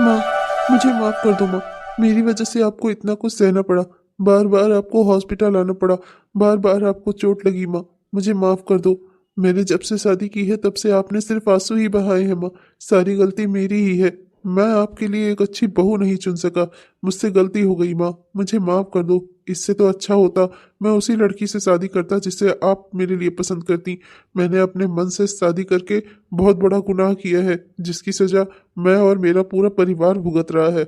माँ, मुझे माफ़ कर दो माँ। मेरी वजह से आपको इतना कुछ सहना पड़ा। बार बार आपको हॉस्पिटल आना पड़ा। बार बार आपको चोट लगी माँ। मुझे माफ़ कर दो। मैंने जब से शादी की है तब से आपने सिर्फ आंसू ही बहाए हैं माँ। सारी गलती मेरी ही है। मैं आपके लिए एक अच्छी बहू नहीं चुन सका। मुझसे गलती हो गई माँ, मुझे माफ़ कर दो। इससे तो अच्छा होता मैं उसी लड़की से शादी करता जिसे आप मेरे लिए पसंद करती। मैंने अपने मन से शादी करके बहुत बड़ा गुनाह किया है, जिसकी सजा मैं और मेरा पूरा परिवार भुगत रहा है।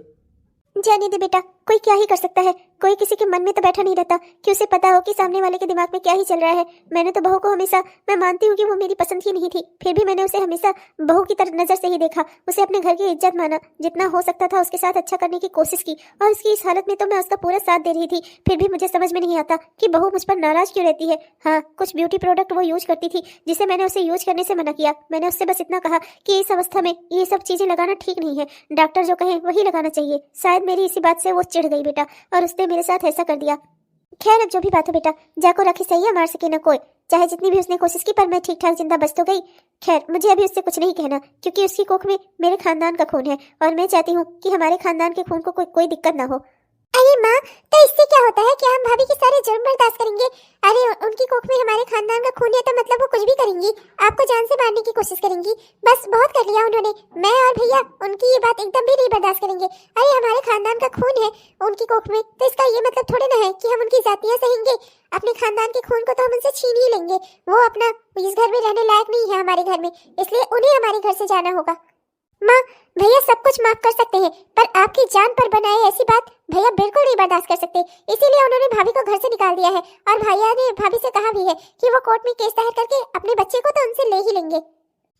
जाने दे बेटा, कोई क्या ही कर सकता है। कोई किसी के मन में तो बैठा नहीं रहता कि उसे पता हो कि सामने वाले के दिमाग में क्या ही चल रहा है। मैंने तो बहू को हमेशा, मैं मानती हूँ कि वो मेरी पसंद ही नहीं थी, फिर भी मैंने उसे हमेशा बहू की तरह नजर से ही देखा। उसे अपने घर की इज्जत माना, जितना हो सकता था उसके साथ अच्छा करने की कोशिश की, और उसकी इस हालत में तो मैं उसका पूरा साथ दे रही थी। फिर भी मुझे समझ में नहीं आता कि बहू मुझ पर नाराज क्यों रहती है। हाँ, कुछ ब्यूटी प्रोडक्ट वो यूज करती थी जिसे मैंने उसे यूज करने से मना किया। मैंने उससे बस इतना कहा कि इस अवस्था में ये सब चीजें लगाना ठीक नहीं है, डॉक्टर जो कहे वही लगाना चाहिए। शायद मेरी इसी बात से वो चिढ़ गई बेटा, और उसने मेरे साथ ऐसा कर दिया। खैर, अब जो भी बात हो बेटा, जाको रखी सही है, मार सके न कोई। चाहे जितनी भी उसने कोशिश की, पर मैं ठीक ठाक जिंदा बच तो गई। खैर, मुझे अभी उससे कुछ नहीं कहना, क्योंकि उसकी कोख में मेरे खानदान का खून है, और मैं चाहती हूँ कि हमारे खानदान के खून को कोई दिक्कत ना हो। अरे माँ, तो इससे क्या होता है? क्या हम भाभी के सारे जुर्म बर्दाश्त करेंगे? अरे उनकी कोख में हमारे खानदान का खून है, तो मतलब वो कुछ भी करेंगी, आपको जान से मारने की कोशिश करेंगी। बस बहुत कर लिया उन्होंने। मैं और भैया उनकी ये बात एकदम भी नहीं बर्दाश्त करेंगे। अरे हमारे खानदान का खून है उनकी कोख में, तो इसका ये मतलब थोड़े ना है कि हम उनकी जातियां सहेंगे। अपने खानदान के खून को तो हम उनसे छीन ही लेंगे। वो अपना इस घर में रहने लायक नहीं है हमारे घर में, इसलिए उन्हें हमारे घर से जाना होगा। माँ, भैया सब कुछ माफ कर सकते हैं, पर आपकी जान पर बनाए ऐसी बात भैया बिल्कुल नहीं बर्दाश्त कर सकते। इसीलिए उन्होंने भाभी को घर से निकाल दिया है, और भैया ने भाभी से कहा भी है कि वो कोर्ट में केस दायर करके अपने बच्चे को तो उनसे ले ही लेंगे।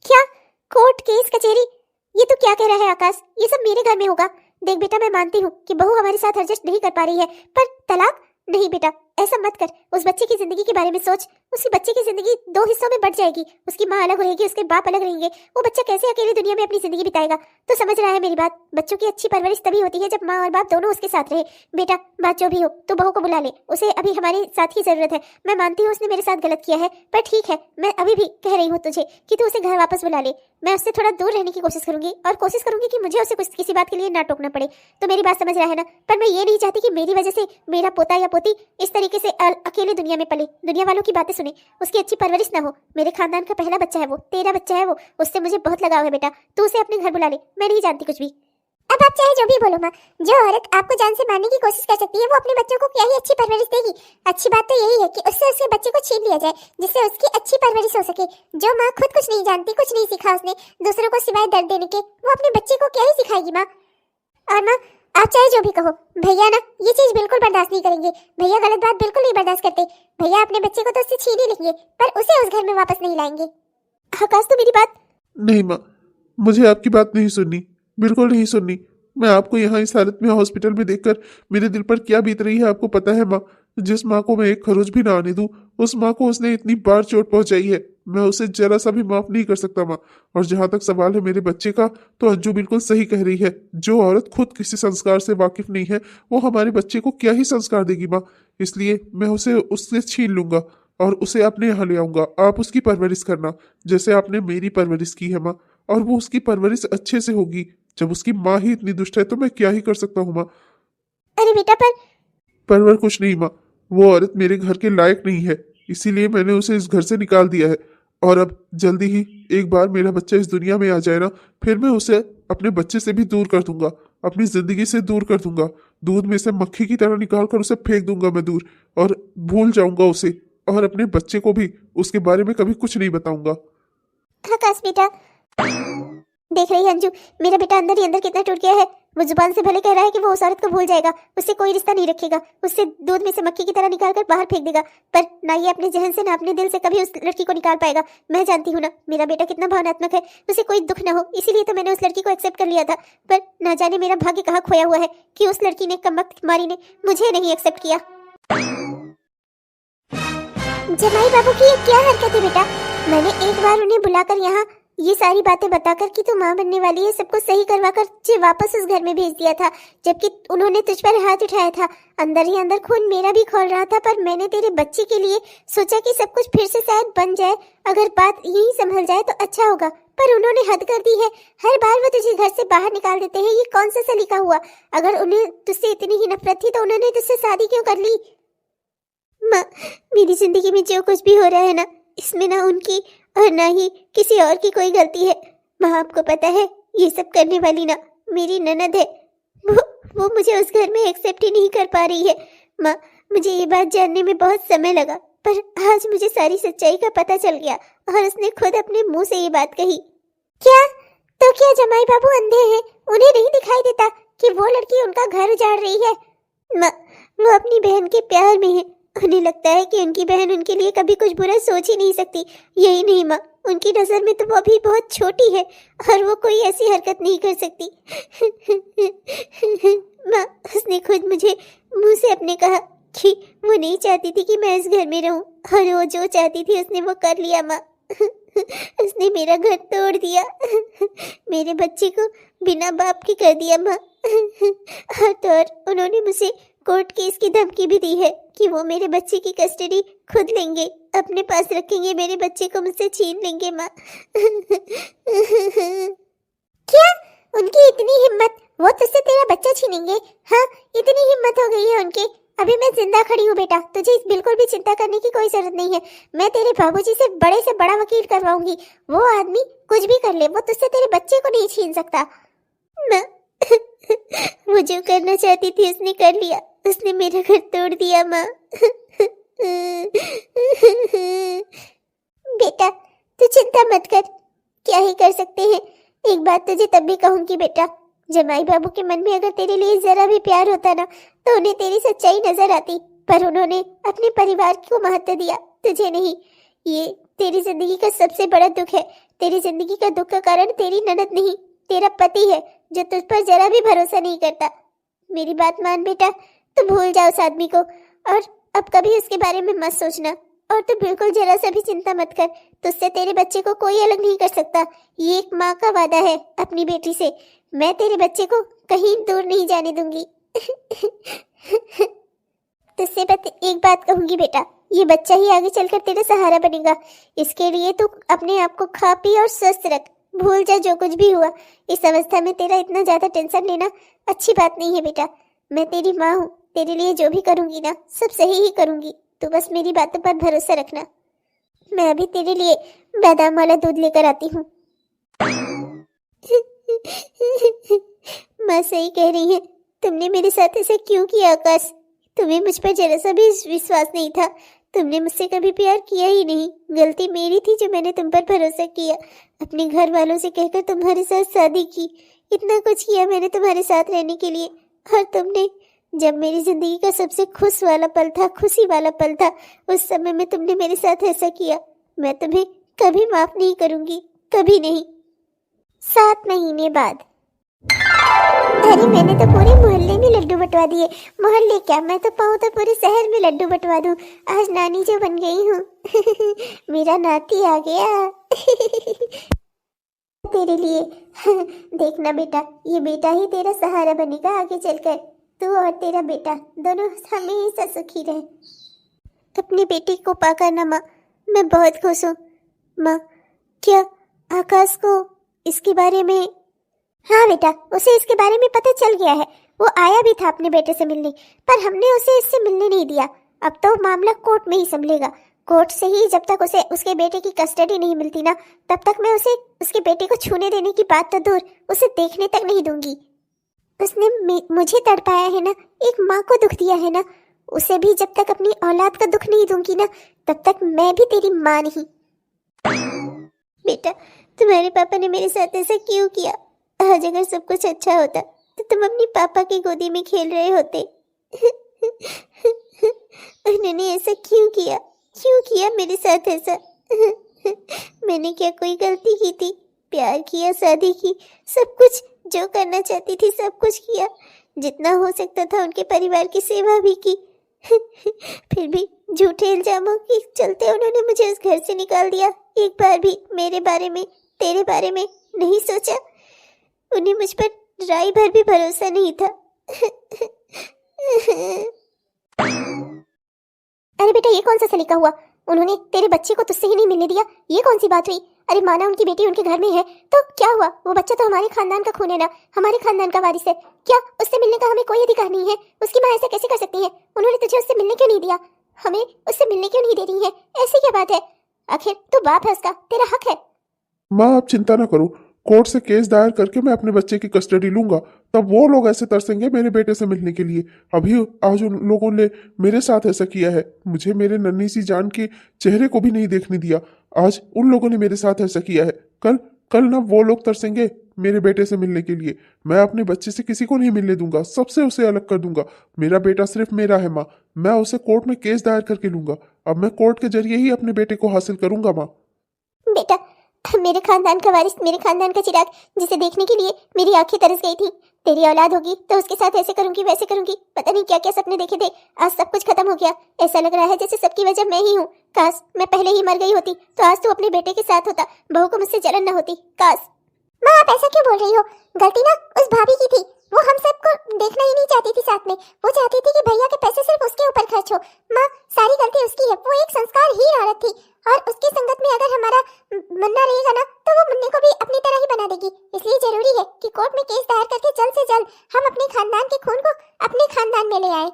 क्या? कोर्ट केस कचहरी? ये तो क्या कह रहा है आकाश? ये सब मेरे घर में होगा। देख बेटा, मैं मानती हूँ कि बहू हमारे साथ एडजस्ट नहीं कर पा रही है, पर तलाक नहीं बेटा, ऐसा मत कर। उस बच्चे की जिंदगी के बारे में सोच। उसकी बच्चे की जिंदगी दो हिस्सों में बट जाएगी। उसकी माँ अलग रहेगी, उसके बाप अलग रहेंगे। वो बच्चा कैसे अकेले दुनिया में अपनी जिंदगी बिताएगा? तो समझ रहा है मेरी बात? बच्चों की अच्छी परवरिश तभी होती है जब माँ और बाप दोनों उसके साथ रहे। बेटा, बात जो भी हो, तो बहू को बुला ले, उसे अभी हमारे साथ ही जरूरत है। मैं मानती हूँ उसने मेरे साथ गलत किया है, पर ठीक है, मैं अभी भी कह रही हूँ तुझे कि तू उसे घर वापस बुला ले। मैं उससे थोड़ा दूर रहने की कोशिश करूंगी, और कोशिश करूंगी कि मुझे उसे किसी बात के लिए ना टोकना पड़े। तो मेरी बात समझ रहा है ना? पर मैं ये नहीं चाहती कि मेरी वजह से मेरा पोता या पोती इस तरीके से अकेले दुनिया में पले, दुनिया वालों की बातें सुने, उसकी अच्छी परवरिश ना हो। मेरे खानदान का पहला बच्चा है वो, तेरा बच्चा है वो, उससे मुझे बहुत लगाव है बेटा। तू उसे अपने घर बुला ले, मैं नहीं जानती कुछ भी। अब आप चाहे जो भी बोलो माँ, जो औरत आपको जान से मारने की कोशिश कर सकती है, वो अपने बच्चों को क्या ही अच्छी परवरिश देगी? अच्छी बात तो यही है कि उससे उसके बच्चे को छीन लिया जाए, जिससे उसकी अच्छी परवरिश हो सके। जो माँ खुद कुछ नहीं जानती, कुछ नहीं सीखा उसने दूसरों को सिवाय दर्द देने के, वो अपने बच्चे को क्या ही सिखाएगी माँ? और माँ, आप चाहे जो भी कहो, भैया ना ये चीज बिल्कुल बर्दाश्त नहीं करेंगे। भैया गलत बात बिल्कुल नहीं बर्दाश्त करते। भैया अपने बच्चे को तो उससे छीन ही लेंगे, पर उसे उस घर में वापस नहीं लाएंगे। आकाश, तो मेरी बात। नहीं माँ, मुझे आपकी बात नहीं सुननी, बिल्कुल नहीं सुननी। मैं आपको यहाँ इस हालत में हॉस्पिटल में देखकर मेरे दिल पर क्या बीत रही है आपको पता है माँ? जिस माँ को मैं एक खरोच भी ना आने दूं, उस माँ को उसने इतनी बार चोट पहुंचाई है, मैं उसे जरा सा भी माफ नहीं कर सकता माँ। और जहां तक सवाल है मेरे बच्चे का, तो अंजू बिल्कुल सही कह रही है। जो औरत खुद किसी संस्कार से वाकिफ नहीं है, वो हमारे बच्चे को क्या ही संस्कार देगी माँ? इसलिए मैं उसे उससे छीन लूंगा और उसे अपने यहाँ ले आऊंगा। आप उसकी परवरिश करना जैसे आपने मेरी परवरिश की है माँ, और वो उसकी परवरिश अच्छे से होगी। जब उसकी माँ ही इतनी दुष्ट है तो मैं क्या ही कर सकता हूँ माँ? अरे बेटा, परवर कुछ नहीं माँ, वो औरत मेरे घर के लायक नहीं है, इसीलिए मैंने उसे इस घर से निकाल दिया है। और अब जल्दी ही एक बार मेरा बच्चा इस दुनिया में आ जाए ना, फिर मैं उसे अपने बच्चे से भी दूर कर दूंगा, अपनी जिंदगी से दूर कर दूंगा। दूध में से मक्खी की तरह निकाल कर उसे फेंक दूंगा मैं दूर, और भूल जाऊंगा उसे, और अपने बच्चे को भी उसके बारे में कभी कुछ नहीं बताऊंगा। आकाश बेटा, देख रही है अंजू, मेरा बेटा अंदर ही अंदर कितना टूट गया है। वो जुबान से भले कह रहा है कि वो उस औरत को भूल जाएगा, उससे कोई रिश्ता नहीं रखेगा, उससे दूध में से मक्खी की तरह निकाल कर बाहर फेंक देगा, पर ना ये अपने जहन से ना अपने दिल से कभी उस लड़की को निकाल पाएगा। मैं जानती हूँ ना मेरा बेटा कितना भावनात्मक है, उसे कोई दुख ना हो, इसीलिए तो मैंने उस लड़की को एक्सेप्ट कर लिया था। पर ना जाने मेरा भाग्य कहाँ खोया हुआ है कि उस लड़की ने, कमबख्त कुमारी ने, मुझे नहीं एक्सेप्ट किया। जमाई बाबू की ये क्या हरकत है बेटा? मैंने एक बार उन्हें बुलाकर यहाँ ये सारी बातें बताकर कि तू माँ बनने वाली है, सबको सही करवाकर तुझे वापस उस घर में भेज दिया था, जबकि उन्होंने तुझ पर हाथ उठाया था। अंदर ही अंदर खून मेरा भी खौल रहा था, पर मैंने तेरे बच्चे के लिए सोचा कि सब कुछ फिर से शायद बन जाए, अगर बात यही संभल जाए तो अच्छा होगा। पर उन्होंने हद कर दी है। हर बार वो तुझे घर से बाहर निकाल देते हैं। ये कौन सा सलीका हुआ? अगर उन्हें तुझसे इतनी ही नफरत थी तो उन्होंने तुझसे शादी क्यों कर ली? माँ, मेरी जिंदगी में जो कुछ भी हो रहा है ना, इसमें ना उनकी और ना ही किसी और की कोई गलती है। माँ, आपको पता है ये सब करने वाली ना मेरी ननद है। वो मुझे उस घर में एक्सेप्ट ही नहीं कर पा रही है। माँ, मुझे ये बात जानने में बहुत समय लगा, पर आज मुझे सारी सच्चाई का पता चल गया और उसने खुद अपने मुंह से ये बात कही। क्या? तो क्या जमाई बाबू अंधे हैं? उन्हें नहीं दिखाई देता कि वो लड़की उनका घर उजाड़ रही है? माँ, वो अपनी बहन के प्यार में है। उन्हें लगता है कि उनकी बहन उनके लिए कभी कुछ बुरा सोच ही नहीं सकती। यही नहीं माँ, उनकी नजर में तो वो अभी बहुत छोटी है और वो कोई ऐसी हरकत नहीं कर सकती। माँ, उसने खुद मुझे मुंह से अपने कहा कि वो नहीं चाहती थी कि मैं इस घर में रहूं और वो जो चाहती थी उसने वो कर लिया। माँ, उसने मेरा घर तोड़ दिया, मेरे बच्चे को बिना बाप के कर दिया। माँ, और तो और उन्होंने मुझे कोर्ट केस की धमकी भी दी है कि वो मेरे बच्चे की कस्टडी खुद लेंगे, अपने पास रखेंगे, मेरे बच्चे को मुझसे छीन लेंगे। माँ, क्या? उनकी इतनी हिम्मत? वो तुझसे तेरा बच्चा छीनेंगे? हाँ, इतनी हिम्मत हो गई है उनके। अभी मैं जिंदा खड़ी हूँ बेटा, तुझे बिल्कुल भी चिंता करने की कोई जरूरत नहीं है। मैं तेरे बाबूजी से बड़ा वकील करवाऊंगी। वो आदमी कुछ भी कर ले, वो तुझसे तेरे बच्चे को नहीं छीन सकता। मैं वो जो करना चाहती थी उसने कर लिया, उसने मेरा घर तोड़ दिया। माँ, बेटा तू चिंता मत कर, क्या ही कर सकते हैं। एक बात तुझे तब भी कहूंगी बेटा, जमाई बाबू के मन में अगर तेरे लिए जरा भी प्यार होता ना तो उन्हें तेरी सच्चाई नजर आती, पर उन्होंने अपने परिवार को महत्व दिया, तुझे नहीं। ये तेरी जिंदगी का सबसे बड़ा दुख है। तेरी जिंदगी का दुख का कारण तेरी ननद नहीं, तेरा पति है जो तुझ पर जरा भी भरोसा नहीं करता। मेरी बात मान बेटा, तू भूल जा उस आदमी को और अब कभी उसके बारे में मत सोचना। और तू बिल्कुल जरा सा भी चिंता मत कर, तुझसे तेरे बच्चे को कोई अलग नहीं कर सकता। ये एक माँ का वादा है अपनी बेटी से। मैं तेरे बच्चे को कहीं दूर नहीं जाने दूंगी। तुझसे बस एक बात कहूंगी बेटा, ये बच्चा ही आगे चलकर तेरा सहारा बनेगा। इसके लिए तू अपने आप को खा पी और स्वस्थ रख, भूल जा जो कुछ भी हुआ। इस अवस्था में तेरा इतना ज्यादा टेंशन लेना अच्छी बात नहीं है बेटा। मैं तेरी माँ हूँ, तेरे लिए जो भी करूंगी ना सब सही ही करूंगी। तू बस मेरी बातों पर भरोसा रखना। मैं अभी तेरे लिए बादाम वाला दूध लेकर आती हूँ। माँ सही कह रही है, तुमने मेरे साथ ऐसा क्यों किया आकाश? तुम्हें मुझ पर जरा सा भी विश्वास नहीं था, तुमने मुझसे कभी प्यार किया ही नहीं। गलती मेरी थी जो मैंने तुम पर भरोसा किया, अपने घर वालों से कहकर तुम्हारे साथ शादी की, इतना कुछ किया मैंने तुम्हारे साथ रहने के लिए। और तुमने जब मेरी जिंदगी का सबसे खुश वाला पल था, खुशी वाला पल था, उस समय में तुमने मेरे साथ ऐसा किया। मैं तुम्हें कभी माफ नहीं करूंगी, कभी नहीं। 7 महीने बाद। अरे मैंने तो पूरे मोहल्ले में लड्डू बंटवा दिए। मोहल्ले क्या, मैं तो पाऊँ तो पूरे शहर में लड्डू बंटवा दूं। आज नानी जो बन गई हूँ। मेरा नाती आ गया। तेरे लिए। देखना बेटा, ये बेटा ही तेरा सहारा बनेगा आगे चलकर। तू और तेरा बेटा दोनों हमेशा सुखी रहे। अपनी बेटी को पाकर ना माँ, मैं बहुत खुश हूँ। माँ, क्या आकाश को इसके बारे में? हाँ बेटा, उसे इसके बारे में पता चल गया है। वो आया भी था अपने बेटे से मिलने, पर हमने उसे इससे मिलने नहीं दिया। अब तो मामला कोर्ट में ही संभलेगा। कोर्ट से ही जब तक उसे उसके बेटे की कस्टडी नहीं मिलती ना, तब तक मैं उसे उसके बेटे को छूने देने की बात तो दूर, उसे देखने तक नहीं दूंगी। उसने मुझे तड़पाया है ना, एक माँ को दुख दिया है ना, उसे भी जब तक अपनी औलाद का दुख नहीं दूंगी ना, तब तक मैं भी तेरी माँ नहीं। बेटा, तुम्हारे पापा ने मेरे साथ ऐसा क्यों किया? आज अगर सब कुछ अच्छा होता तो तुम अपनी पापा की गोदी में खेल रहे होते। उन्होंने ऐसा क्यों किया? क्यों किया मेरे साथ ऐसा? मैंने क्या कोई गलती की थी? प्यार किया, शादी की, सब कुछ जो करना चाहती थी सब कुछ किया, जितना हो सकता था उनके परिवार की सेवा भी की। फिर भी झूठे इल्जामों के चलते उन्होंने मुझे उस घर से निकाल दिया। एक बार भी मेरे बारे में, तेरे बारे में नहीं सोचा। उन्हें मुझ पर राई भर भी भरोसा नहीं था। अरे बेटा, ये कौन सा सलीका हुआ? उन्होंने तेरे बच्चे को तुझसे ही नहीं मिलने दिया, ये कौन सी बात हुई? अरे माना उनकी बेटी उनके घर में है तो क्या हुआ, वो बच्चा तो हमारे खानदान का खून है ना, हमारे खानदान का वारिस है। क्या उससे मिलने का हमें कोई अधिकार नहीं है? उसकी माँ ऐसा कैसे कर सकती है? उन्होंने तुझे उससे मिलने क्यों नहीं दिया? हमें उससे मिलने क्यों नहीं दे रही है? ऐसी क्या बात है? आखिर तू बाप है उसका, तेरा हक है। माँ आप चिंता ना करो, कोर्ट से केस दायर करके मैं अपने बच्चे की कस्टडी लूंगा, तब वो लोग ऐसे तरसेंगे मेरे बेटे से मिलने के लिए। अभी आज उन लोगों ने मेरे साथ ऐसा किया है, मुझे मेरे नन्ही सी जान के चेहरे को भी नहीं देखने दिया। आज उन लोगों ने मेरे साथ ऐसा किया है, कल कल ना वो लोग तरसेंगे मेरे बेटे से मिलने के लिए। मैं अपने बच्चे से किसी को नहीं मिलने दूंगा, सबसे उसे अलग कर दूंगा। मेरा बेटा सिर्फ मेरा है माँ, मैं उसे कोर्ट में केस दायर करके लूंगा। अब मैं कोर्ट के जरिए ही अपने बेटे को हासिल करूंगा माँ। बेटा, मेरे खानदान का वारिस, मेरे खानदान का चिराग, जिसे देखने के लिए मेरी आंखें तरस गई थी। तेरी औलाद होगी तो उसके साथ ऐसे करूंगी वैसे करूंगी, पता नहीं क्या क्या सपने देखे थे। आज सब कुछ खत्म हो गया। ऐसा लग रहा है जैसे सबकी वजह मैं ही हूँ। काश मैं पहले ही मर गई होती तो आज तू अपने बेटे के साथ होता, बहू को मुझसे जलन न होती। काश। माँ आप ऐसा क्यों बोल रही हो? गलती ना उस भाभी की थी, वो हम सबको देखना ही नहीं चाहती थी साथ में। वो चाहती थी कि भैया के पैसे सिर्फ उसके ऊपर खर्च हो। माँ सारी गलती उसकी है, वो एक संस्कारहीन औरत थी और उसकी संगत में अगर हमारा मुन्ना रहेगा ना तो वो मुन्ने को भी अपनी तरह ही बना देगी। इसलिए जरूरी है कि कोर्ट में केस दायर करके जल्द से जल्द हम अपने खानदान के खून को अपने खानदान में ले आए।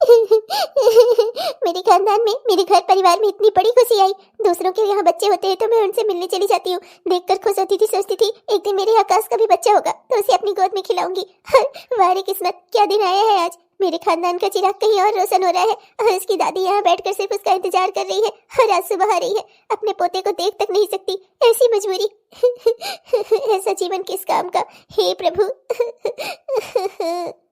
मेरे खानदान में, मेरे घर परिवार में इतनी बड़ी खुशी आई। दूसरों के यहाँ बच्चे होते हैं तो मैं उनसे मिलने चली जाती हूँ, देखकर खुश होती थी, सोचती थी एक दिन मेरे आकाश का भी बच्चा होगा तो उसे अपनी गोद में खिलाऊंगी। वारे किस्मत, क्या दिन आया है आज। मेरे खानदान का चिराग कहीं और रोशन हो रहा है और उसकी दादी यहाँ बैठकर सिर्फ उसका इंतजार कर रही है और आज सुबह आ रही है। अपने पोते को देख तक नहीं सकती, ऐसी मजबूरी। ऐसा जीवन किस काम का, हे प्रभु।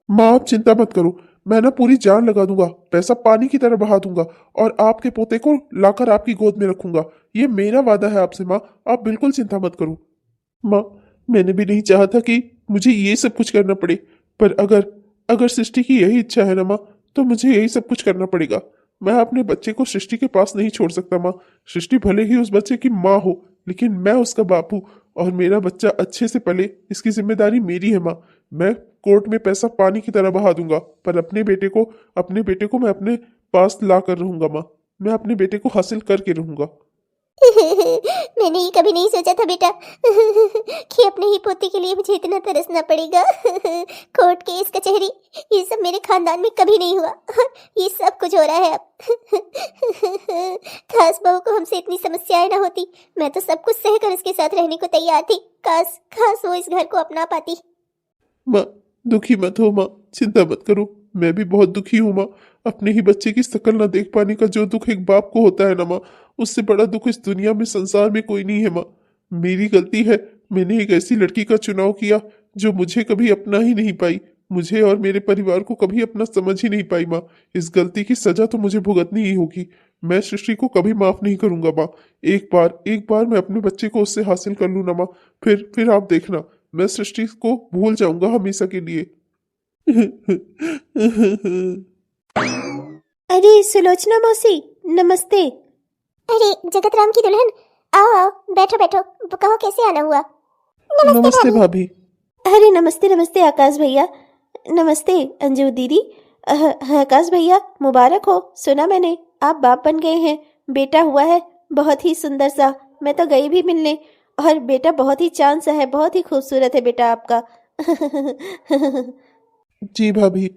माँ आप चिंता मत करो, मैं ना पूरी जान लगा दूंगा, पैसा पानी की तरह बहा दूंगा और आपके पोते को लाकर आपकी गोद में रखूंगा। ये मेरा वादा है आपसे माँ, आप बिल्कुल चिंता मत करो। माँ मैंने भी नहीं चाहा था कि मुझे ये सब कुछ करना पड़े, पर अगर अगर सृष्टि की यही इच्छा है ना माँ, तो मुझे यही सब कुछ करना पड़ेगा। मैं अपने बच्चे को सृष्टि के पास नहीं छोड़ सकता माँ। सृष्टि भले ही उस बच्चे की माँ हो, लेकिन मैं उसका बाप हूँ और मेरा बच्चा अच्छे से पले, इसकी जिम्मेदारी मेरी है माँ। मैं कोर्ट में पैसा पानी की तरह बहा दूंगा, पर अपने बेटे को मैं अपने पास ला कर रहूंगा माँ। मैं अपने बेटे को हासिल करके रहूंगा। मैंने ये कभी नहीं सोचा था बेटा कि अपने ही पोते के लिए मुझे इतना तरसना पड़ेगा। कोर्ट केस कचहरी ये सब मेरे खानदान में कभी नहीं हुआ, ये सब कुछ हो रहा है अब। खास बहू को हमसे इतनी समस्याएं ना होती, मैं तो सब कुछ सहकर उसके साथ रहने को तैयार थी। काश काश वो इस घर को अपना पाती। माँ दुखी मत हो माँ, चिंता मत करो, मैं भी बहुत दुखी हूँ माँ। अपने ही बच्चे की शकल ना देख पाने का जो दुख एक बाप को होता है ना माँ, उससे बड़ा दुख इस दुनिया में, संसार में कोई नहीं है माँ। मेरी गलती है, मैंने एक ऐसी लड़की का चुनाव किया जो मुझे कभी अपना ही नहीं पाई, मुझे और मेरे परिवार को कभी अपना समझ ही नहीं पाई माँ। इस गलती की सजा तो मुझे भुगतनी ही होगी। मैं सृष्टि को कभी माफ नहीं करूंगा माँ। एक बार मैं अपने बच्चे को उससे हासिल कर लूँ ना माँ, फिर आप देखना, मैं सृष्टि को भूल जाऊंगा हमेशा के लिए। अरे सुलोचना मौसी, नमस्ते। अरे जगत राम की दुल्हन, आओ आओ, बैठो बैठो, कहो कैसे आना हुआ? नमस्ते भाभी। अरे नमस्ते नमस्ते आकाश भैया, नमस्ते अंजू दीदी। आकाश भैया मुबारक हो, सुना मैंने आप बाप बन गए हैं, बेटा हुआ है, बहुत ही सुंदर सा। मैं तो गई भी मिलने, और बेटा बहुत ही चांद सा है, बहुत ही खूबसूरत है बेटा आपका। जी भाभी।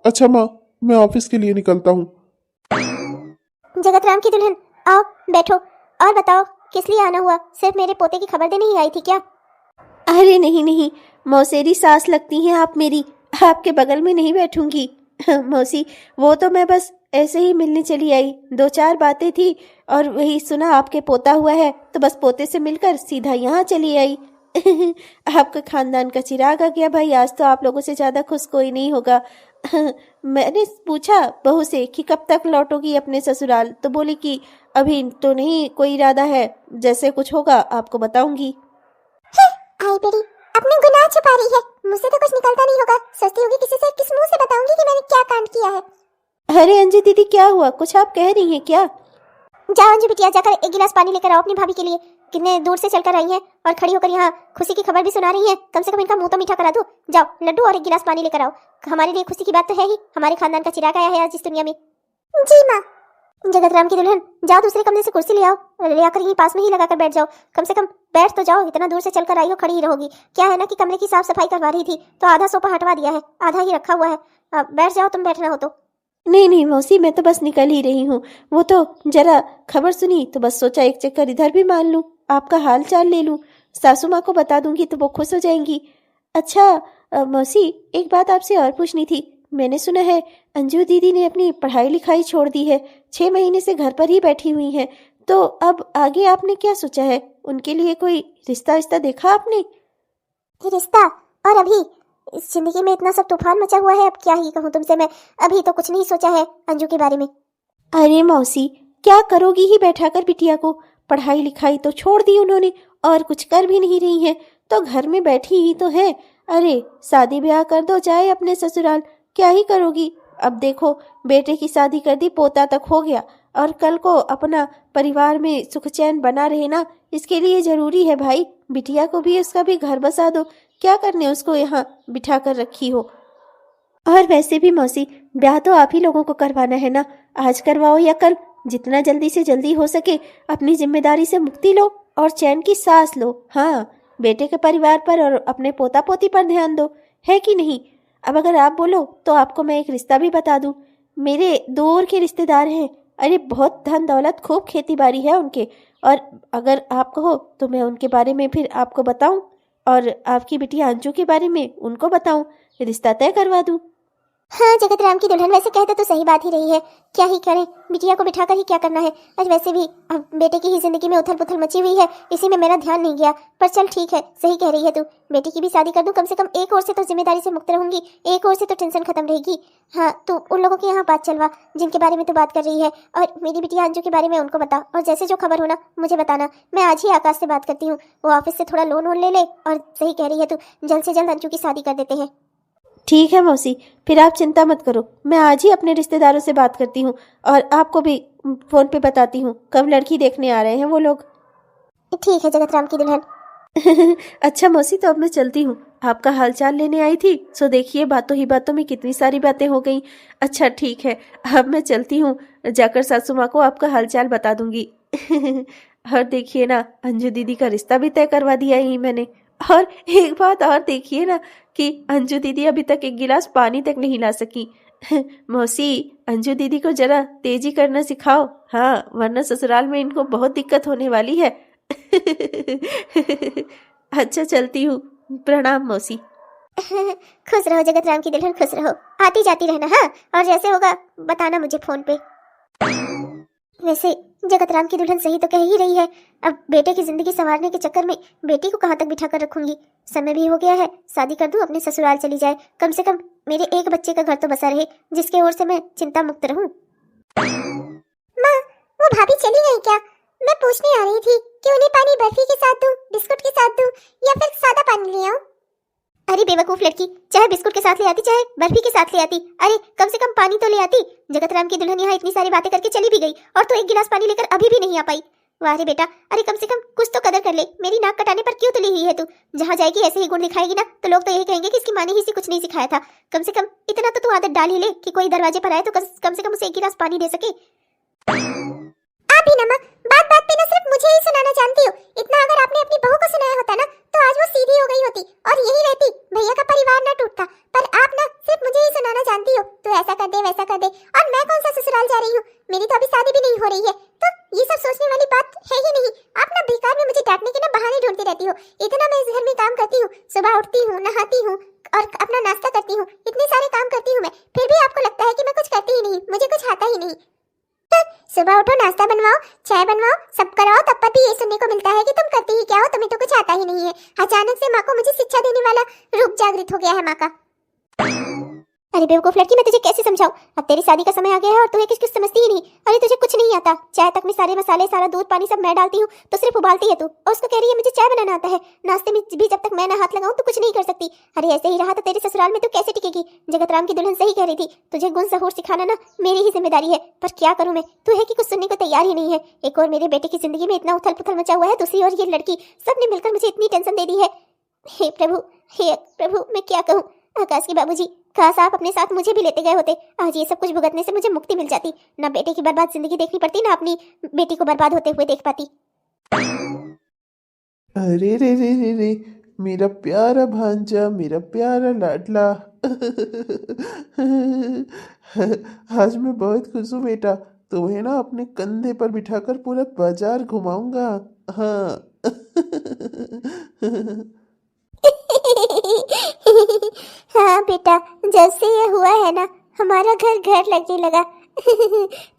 अच्छा माँ, मैं ऑफिस के लिए निकलता हूँ। जगत राम की दुल्हन, आओ बैठो और बताओ किस लिए आना हुआ? सिर्फ मेरे पोते की खबर देने ही आई थी क्या? अरे नहीं नहीं, मौसेरी सास लगती हैं आप मेरी, आपके बगल में नहीं बैठूंगी। मौसी वो तो मैं बस ऐसे ही मिलने चली आई, दो चार बातें थी और वही सुना आपके पोता हुआ है, तो बस पोते से मिलकर सीधा यहाँ चली आई। आपका खानदान का चिराग आ गया भाई, आज तो आप लोगों से ज्यादा खुश कोई नहीं होगा। मैंने पूछा बहू से कि कब तक लौटोगी अपने ससुराल, तो बोली कि अभी तो नहीं कोई इरादा है, जैसे कुछ होगा आपको बताऊंगी। आई बेटी, अपने गुनाह छुपा रही है, मुझसे तो कुछ निकलता नहीं होगा, सोचती होगी किसी से किस मुंह से बताऊंगी कि मैंने क्या कांड किया है। अरे अंजू दीदी क्या हुआ, कुछ आप कह रही हैं क्या? जाओ अंजू बिटिया, जाकर एक गिलास पानी लेकर आओ अपनी भाभी के लिए। कितने दूर से चलकर आई हैं और खड़ी होकर यहाँ खुशी की खबर भी सुना रही हैं, कम से कम इनका मुंह तो मीठा करा दो। जाओ लड्डू और एक गिलास पानी लेकर आओ, हमारे लिए खुशी की बात तो है ही, हमारे खानदान का चिराग आया है आज इस दुनिया में। जी माँ। जगतराम की दुल्हन, जाओ दूसरे कमरे से कुर्सी ले आओ, ले आकर यहीं पास में ही लगाकर बैठ जाओ। कम से कम बैठ तो जाओ, इतना दूर से चलकर आई हो, खड़ी ही रहोगी। क्या है ना कि कमरे की साफ सफाई करवा रही थी तो आधा सोफा हटवा दिया है, आधा ही रखा हुआ है। बैठ जाओ, तुम बैठना हो तो। नहीं नहीं मौसी, मैं तो बस निकल ही रही हूँ। वो तो जरा खबर सुनी तो बस सोचा एक चक्कर इधर भी मान लूँ, आपका हाल चाल ले लूँ। सासू माँ को बता दूंगी तो वो खुश हो जाएंगी। अच्छा मौसी, एक बात आपसे और पूछनी थी। मैंने सुना है अंजू दीदी ने अपनी पढ़ाई लिखाई छोड़ दी है, 6 महीने से घर पर ही बैठी हुई हैं। तो अब आगे आपने क्या सोचा है? उनके लिए कोई रिश्ता विश्ता देखा आपने? रिश्ता? और अभी इस जिंदगी में इतना सब तूफान मचा हुआ है, अब क्या ही कहूँ तुमसे मैं। अभी तो कुछ नहीं सोचा है अंजू के बारे में। अरे मौसी, क्या करोगी ही बैठाकर बिटिया को? पढ़ाई लिखाई तो छोड़ दी उन्होंने और कुछ कर भी नहीं रही है, तो घर में बैठी ही तो है। अरे शादी ब्याह कर दो, जाए अपने ससुराल। क्या ही करोगी? अब देखो, बेटे की शादी कर दी, पोता तक हो गया, और कल को अपना परिवार में सुख चैन बना रहे ना, इसके लिए जरूरी है भाई बिटिया को भी, उसका भी घर बसा दो। क्या करने उसको यहाँ बिठा कर रखी हो? और वैसे भी मौसी, ब्याह तो आप ही लोगों को करवाना है ना, आज करवाओ या कल, जितना जल्दी से जल्दी हो सके अपनी जिम्मेदारी से मुक्ति लो और चैन की सांस लो। हाँ, बेटे के परिवार पर और अपने पोता पोती पर ध्यान दो, है कि नहीं? अब अगर आप बोलो तो आपको मैं एक रिश्ता भी बता दूं। मेरे दूर के रिश्तेदार हैं, अरे बहुत धन दौलत, खूब खेती बाड़ी है उनके, और अगर आप कहो तो मैं उनके बारे में फिर आपको बताऊं, और आपकी बिटिया अंजू के बारे में उनको बताऊं, रिश्ता तय करवा दूं। हाँ जगतराम की दुल्हन, वैसे कहते तो सही बात ही रही है। क्या ही करें, बिटिया को बिठाकर ही क्या करना है। आज वैसे भी अब बेटे की ही जिंदगी में उथल पुथल मची हुई है, इसी में मेरा ध्यान नहीं गया। पर चल ठीक है, सही कह रही है तू, बेटी की भी शादी कर दूं, कम से कम एक और से तो जिम्मेदारी से मुक्त रहूंगी, एक और से तो टेंशन खत्म रहेगी। हाँ, तू उन लोगों के यहाँ बात चलवा जिनके बारे में तू बात कर रही है, और मेरी बिटिया अंजू के बारे में उनको बता, और जैसे जो खबर हो ना मुझे बताना। मैं आज ही आकाश से बात करती हूँ, वो ऑफिस से थोड़ा लोन वोन ले ले, और सही कह रही है तू, जल्द से जल्द अंजू की शादी कर देते हैं। ठीक है मौसी, फिर आप चिंता मत करो, मैं आज ही अपने रिश्तेदारों से बात करती हूँ और आपको भी फोन पे बताती हूँ कब लड़की देखने आ रहे हैं वो लोग। ठीक है जगतराम की दुल्हन। अच्छा मौसी, तो अब मैं चलती हूँ, आपका हालचाल लेने आई थी, सो देखिए बातों ही बातों में कितनी सारी बातें हो गई। अच्छा ठीक है, अब मैं चलती हूँ, जाकर सासू माँ को आपका हालचाल बता दूंगी। और देखिए ना, अंजू दीदी का रिश्ता भी तय करवा दिया ही मैंने। और एक बात और देखिए ना कि अंजू दीदी अभी तक एक गिलास पानी तक नहीं ला सकी। मौसी, अंजू दीदी को जरा तेजी करना सिखाओ, हाँ, वरना ससुराल में इनको बहुत दिक्कत होने वाली है। अच्छा चलती हूँ, प्रणाम मौसी। खुश रहो जगतराम की दुल्हन, खुश रहो, आती जाती रहना। हाँ, और जैसे होगा बताना मुझे फोन पे। वैसे जगतराम की दुल्हन सही तो कह ही रही है, अब बेटे की जिंदगी संवारने के चक्कर में बेटी को कहाँ तक बिठा कर रखूंगी। समय भी हो गया है, शादी कर दूं, अपने ससुराल चली जाए, कम से कम मेरे एक बच्चे का घर तो बसा रहे, जिसके ओर से मैं चिंता मुक्त रहूं। माँ, वो भाभी चली गई क्या? मैं पूछने आ रही थी कि उन्हें पानी बर्फी के साथ दूं, बिस्कुट के साथ दूं, या फिर सादा पानी ले आऊं? अरे बेवकूफ लड़की, चाहे बिस्कुट के साथ ले आती, चाहे बर्फी के साथ ले आती, अरे कम से कम पानी तो ले आती। जगतराम की दुल्हन यहाँ इतनी सारी बातें करके चली भी गई, और तो एक गिलास पानी लेकर अभी भी नहीं आ पाई। वाह रे बेटा, अरे कम से कम कुछ तो कदर कर ले, मेरी नाक कटाने पर क्यों तुली हुई है तू? जहाँ जाएगी ऐसे ही गुण दिखाएगी ना, तो लोग तो यही कहेंगे कि इसकी माँ ने ही इसे कुछ नहीं सिखाया था। कम से कम इतना तो तू आदत डाल ही ले कि कोई दरवाजे पर आए तो कम से कम उसे एक गिलास पानी दे सके। आप ही ना माँ, बात बात पे ना सिर्फ मुझे ही सुनाना जानती हो। इतना अगर आपने अपनी बहू को सुनाया होता ना, तो आज वो सीधी हो गई होती और यही रहती, भैया का परिवार ना टूटता। पर आप ना सिर्फ मुझे ही सुनाना जानती हो, तो ऐसा कर दे वैसा कर दे, और मैं कौन सा ससुराल जा रही हूँ? मेरी तो अभी शादी भी नहीं हो रही है, तो ये सब सोचने वाली बात है ही नहीं। आप ना बेकार में मुझे डांटने के ना बहाने ढूंढती रहती हो। इतना मैं इस घर में काम करती हूँ, सुबह उठती हूँ, नहाती हूँ और अपना नाश्ता करती हूँ, इतने सारे काम करती हूँ मैं, फिर भी आपको लगता है कि मैं कुछ करती ही नहीं, मुझे कुछ आता ही नहीं। सुबह उठो, नाश्ता बनवाओ, चाय बनवाओ, सब कराओ, तब पर भी ये सुनने को मिलता है कि तुम करती ही क्या हो, तुम्हें तो कुछ आता ही नहीं है। अचानक से माँ को मुझे शिक्षा देने वाला रूप जागृत हो गया है माँ का। अरे बेवकूफ लड़की, मैं तुझे कैसे समझाऊं? अब तेरी शादी का समय आ गया है और तू कुछ समझती ही नहीं। अरे तुझे कुछ नहीं आता, चाय तक में सारे मसाले, सारा दूध पानी सब मैं डालती हूँ, तो सिर्फ उबालती है तू, और उसको कह रही है मुझे चाय बनाना आता है। नाश्ते में भी जब तक मैं ना हाथ लगाऊं तो कुछ नहीं कर सकती। अरे ऐसे ही रहा तो तेरे ससुराल में तू कैसे टिकेगी? जगतराम की दुल्हन सही कह रही थी, तुझे गुण सहूर सिखाना ना मेरी ही जिम्मेदारी है, पर क्या करूं मैं? तू है कि कुछ सुनने को तैयार ही नहीं है। एक और मेरे बेटे की जिंदगी में इतना उथल पुथल मचा हुआ है, दूसरी और ये लड़की, सबने मिलकर मुझे इतनी टेंशन दे दी है। हे प्रभु, मैं क्या कहूँ? आकाश के बाबूजी, काश आप अपने साथ मुझे भी लेते गए होते। आज ये सब कुछ भुगतने से मुझे मुक्ति मिल जाती, ना बेटे की बर्बाद जिंदगी देखनी पड़ती, ना अपनी बेटी को बर्बाद होते हुए देख पाती। अरे रे रे रे रे, मेरा प्यारा भांजा, मेरा प्यारा लाडला। आज मैं बहुत खुश हूँ बेटा। तुम्हें ना अपने कंधे पर बिठाकर पूरा बाजार घुमाऊंगा। हाँ। हाँ बेटा, जब से ये हुआ है ना, हमारा घर घर लगने लगा।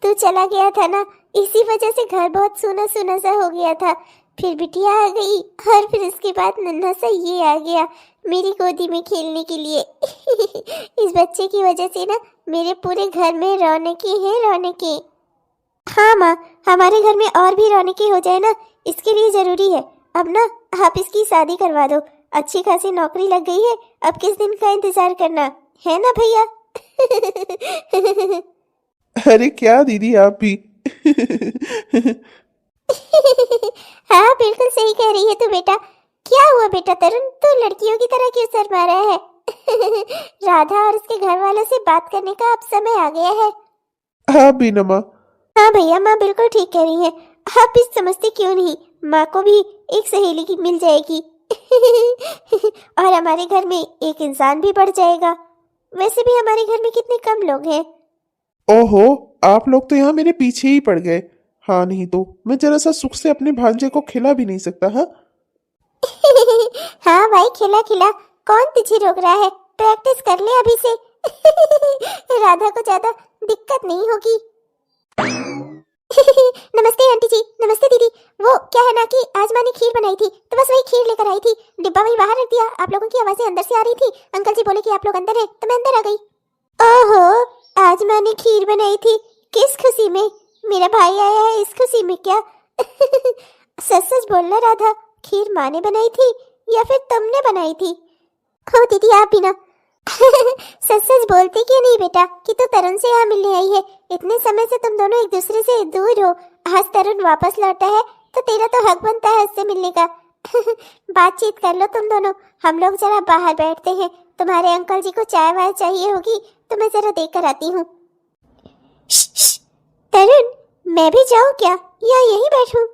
तू चला गया था ना, इसी वजह से घर बहुत सूना सूना सा हो गया था। फिर बिटिया आ गई और फिर उसके बाद नन्हा सा ये आ गया मेरी गोदी में खेलने के लिए। इस बच्चे की वजह से ना मेरे पूरे घर में रौनकें हैं, रौनकें। हाँ माँ, हमारे घर में और भी रौनकें हो जाए ना, इसके लिए जरूरी है। अब ना आप इसकी शादी करवा दो, अच्छी खासी नौकरी लग गई है, अब किस दिन का इंतजार करना है ना भैया। अरे क्या दीदी, आप भी। हाँ बिल्कुल सही कह रही है तू बेटा। क्या हुआ बेटा तरुण, तू लड़कियों की तरह क्यों सर मारा है? राधा और उसके घर वालों से बात करने का अब समय आ गया है। हाँ बीना माँ। हाँ भैया, माँ बिल्कुल ठीक कह रही है। आप इस समझते क्यों नहीं, माँ को भी एक सहेली की मिल जाएगी। और हमारे घर में एक इंसान भी बढ़ जाएगा। वैसे भी हमारे घर में कितने कम लोग हैं। ओहो, आप लोग तो यहाँ मेरे पीछे ही पड़ गए। हाँ, नहीं तो मैं जरा सा सुख से अपने भांजे को खिला भी नहीं सकता। हाँ। हाँ भाई, खिला खिला, कौन तुझे रोक रहा है? प्रैक्टिस कर ले अभी से। राधा को ज्यादा दिक्कत नहीं होगी। नमस्ते आंटी जी, नमस्ते दीदी। वो क्या है ना कि आज माँ ने खीर बनाई थी, तो बस वही खीर लेकर आई थी। डिब्बा वही बाहर रख दिया। आप लोगों की आवाजें अंदर से आ रही थी। अंकल जी बोले कि आप लोग अंदर हैं, तो मैं अंदर आ गई। ओहो, आज माँ ने खीर बनाई थी, किस खुशी में? मेरा भाई आया है इस खुशी में क्या? सच सच बोलना राधा, खीर माँ ने बनाई थी या फिर तुमने बनाई थी? हो दीदी आप भी ना। सच सच बोलती क्यों नहीं बेटा कि तू तरुण से यहाँ मिलने आई है? इतने समय से तुम दोनों एक दूसरे से दूर हो, आज तरुण वापस लौटा है तो तेरा तो हक बनता है उससे मिलने का। बातचीत कर लो तुम दोनों, हम लोग जरा बाहर बैठते हैं। तुम्हारे अंकल जी को चाय वाय चाहिए होगी तो मैं जरा देख कर आती हूँ। तरुण, मैं भी जाऊँ क्या या यहीं बैठूं?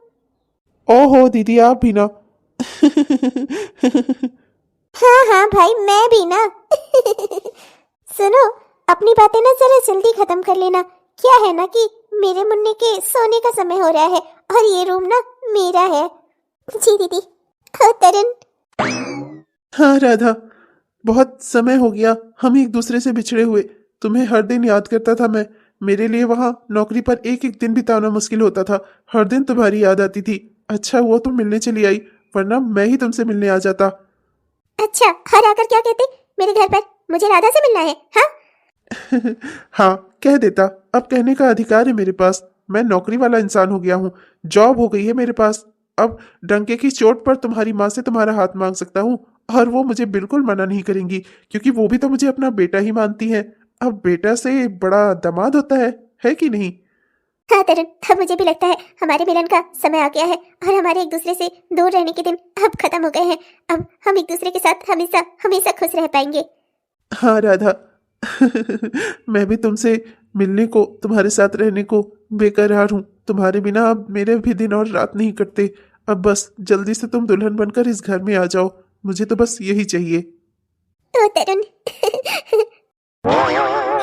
ओहो दीदी, आप भी ना। हाँ हाँ भाई, मैं भी ना। सुनो, अपनी बातें ना जरा जल्दी खत्म कर लेना। क्या है ना कि मेरे मुन्ने के सोने का समय हो रहा है और ये रूम ना मेरा है। जी दीदी। हाँ तरुण। हाँ राधा, बहुत समय हो गया हम एक दूसरे से बिछड़े हुए। तुम्हें हर दिन याद करता था मैं। मेरे लिए वहाँ नौकरी पर एक एक दिन बिताना मुश्किल होता था। हर दिन तुम्हारी याद आती थी। अच्छा हुआ तुम मिलने चली आई, वरना मैं ही तुमसे मिलने आ जाता। अच्छा, हर आकर क्या कहते मेरे घर पर? मुझे राधा से मिलना है? हाँ। हाँ, कह देता। अब कहने का अधिकार है मेरे पास। मैं नौकरी वाला इंसान हो गया हूँ, जॉब हो गई है मेरे पास। अब डंके की चोट पर तुम्हारी माँ से तुम्हारा हाथ मांग सकता हूँ और वो मुझे बिल्कुल मना नहीं करेंगी, क्योंकि वो भी तो मुझे अपना बेटा ही मानती है। अब बेटा से बड़ा दामाद होता है कि नहीं? हाँ तरुण, अब मुझे भी लगता है हमारे मिलन का समय आ गया है और हमारे एक दूसरे से दूर रहने के दिन अब खत्म हो गए हैं। अब हम एक दूसरे के साथ हमेशा हमेशा खुश रह पाएंगे। हाँ राधा। मैं भी तुमसे मिलने को, तुम्हारे साथ रहने को बेकरार हूँ। तुम्हारे बिना अब मेरे भी दिन और रात नहीं कटते। अब बस जल्दी से तुम दुल्हन बनकर इस घर में आ जाओ, मुझे तो बस यही चाहिए। ओ तरुण।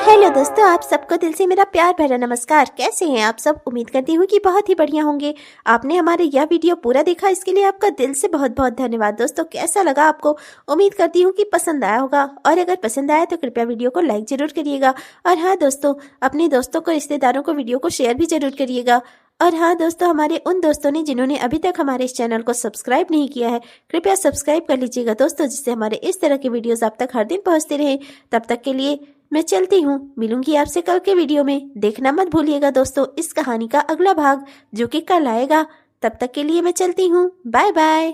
हेलो दोस्तों, आप सबको दिल से मेरा प्यार भरा नमस्कार। कैसे हैं आप सब? उम्मीद करती हूँ कि बहुत ही बढ़िया होंगे। आपने हमारे यह वीडियो पूरा देखा, इसके लिए आपका दिल से बहुत बहुत धन्यवाद। दोस्तों, कैसा लगा आपको? उम्मीद करती हूँ कि पसंद आया होगा, और अगर पसंद आया तो कृपया वीडियो को लाइक जरूर करिएगा। और हाँ दोस्तों, अपने दोस्तों को, रिश्तेदारों को वीडियो को शेयर भी जरूर करिएगा। और हाँ दोस्तों, हमारे उन दोस्तों ने जिन्होंने अभी तक हमारे इस चैनल को सब्सक्राइब नहीं किया है, कृपया सब्सक्राइब कर लीजिएगा दोस्तों, जिससे हमारे इस तरह के वीडियोस आप तक हर दिन पहुंचते रहे। तब तक के लिए मैं चलती हूँ, मिलूंगी आपसे कल के वीडियो में। देखना मत भूलिएगा दोस्तों इस कहानी का अगला भाग, जो कि कल आएगा। तब तक के लिए मैं चलती हूँ, बाय बाय।